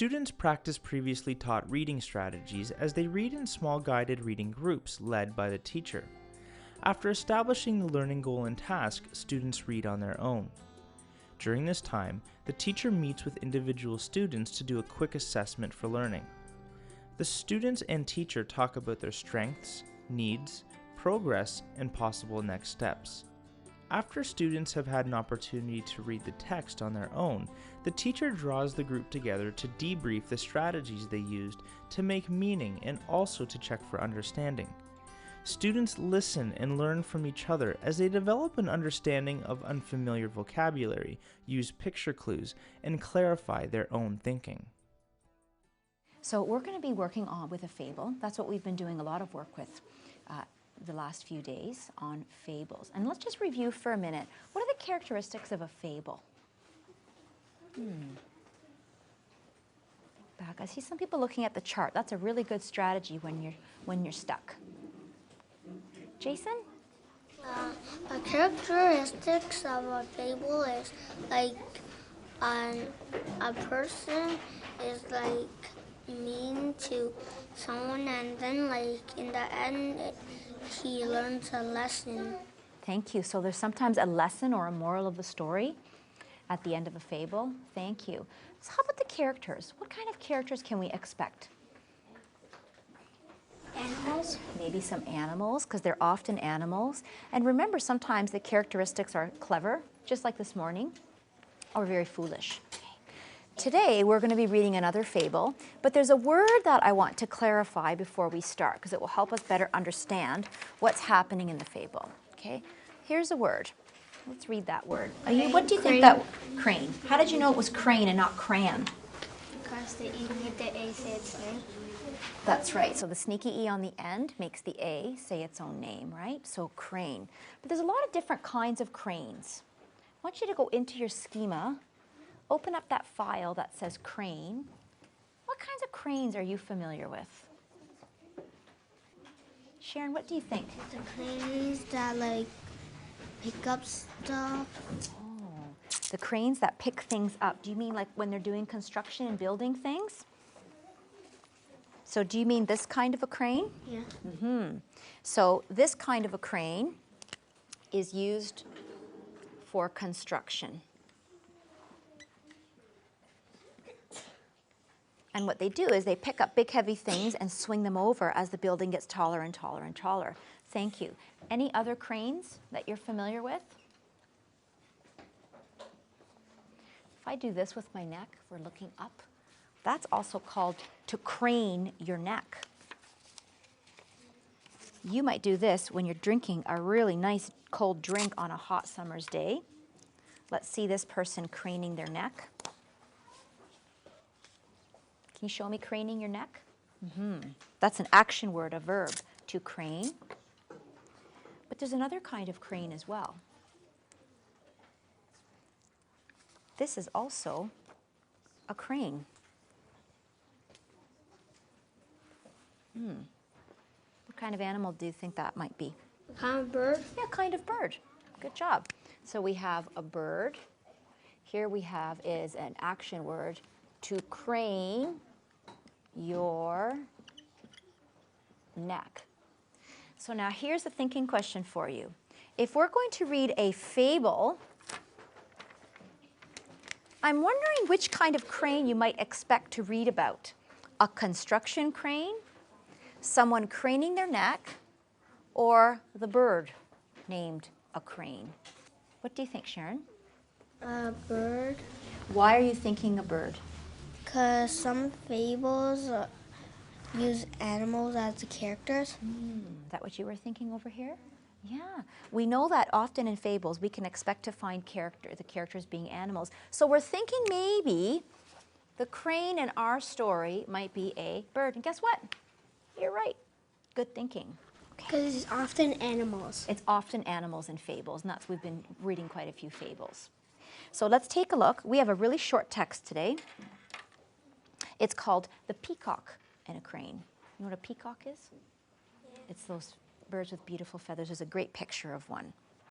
Students practice previously taught reading strategies as they read in small guided reading groups led by the teacher. After establishing the learning goal and task, students read on their own. During this time, the teacher meets with individual students to do a quick assessment for learning. The students and teacher talk about their strengths, needs, progress, and possible next steps. After students have had an opportunity to read the text on their own, the teacher draws the group together to debrief the strategies they used to make meaning and also to check for understanding. Students listen and learn from each other as they develop an understanding of unfamiliar vocabulary, use picture clues, and clarify their own thinking. So we're going to be working on with a fable. That's what we've been doing a lot of work with the last few days on fables. And let's just review for a minute. What are the characteristics of a fable? Back. I see some people looking at the chart. That's a really good strategy when you're stuck. Jason? The characteristics of a fable is like a person is like mean to someone, and then like in the end he learns a lesson. Thank you. So there's sometimes a lesson or a moral of the story at the end of a fable. Thank you. So how about the characters? What kind of characters can we expect? Animals? Maybe some animals, because they're often animals. And remember, sometimes the characteristics are clever, just like this morning, or very foolish. Today, we're going to be reading another fable, but there's a word that I want to clarify before we start, because it will help us better understand what's happening in the fable. Okay? Here's a word. Let's read that word. What do you think that crane? How did you know it was crane and not crayon? Because the E with the A say its name. That's right. So the sneaky E on the end makes the A say its own name, right? So crane. But there's a lot of different kinds of cranes. I want you to go into your schema, open up that file that says crane. What kinds of cranes are you familiar with? Sharon, what do you think? The cranes that like pick up stuff. Oh, the cranes that pick things up. Do you mean like when they're doing construction and building things? So do you mean this kind of a crane? Yeah. So this kind of a crane is used for construction. And what they do is they pick up big heavy things and swing them over as the building gets taller and taller and taller. Thank you. Any other cranes that you're familiar with? If I do this with my neck, if we're looking up, that's also called to crane your neck. You might do this when you're drinking a really nice cold drink on a hot summer's day. Let's see this person craning their neck. Can you show me craning your neck? That's an action word, a verb, to crane. But there's another kind of crane as well. This is also a crane. What kind of animal do you think that might be? A kind of bird? Yeah, kind of bird. Good job. So we have a bird. Here we have is an action word, to crane your neck. So now here's a thinking question for you. If we're going to read a fable, I'm wondering which kind of crane you might expect to read about. A construction crane, someone craning their neck, or the bird named a crane. What do you think, Sharon? A bird. Why are you thinking a bird? Because some fables use animals as the characters. Is that what you were thinking over here? Yeah. We know that often in fables we can expect to find the characters being animals. So we're thinking maybe the crane in our story might be a bird. And guess what? You're right. Good thinking. Because it's often animals. It's often animals in fables, and we've been reading quite a few fables. So let's take a look. We have a really short text today. It's called The Peacock and a Crane. You know what a peacock is? Yeah. It's those birds with beautiful feathers. There's a great picture of one.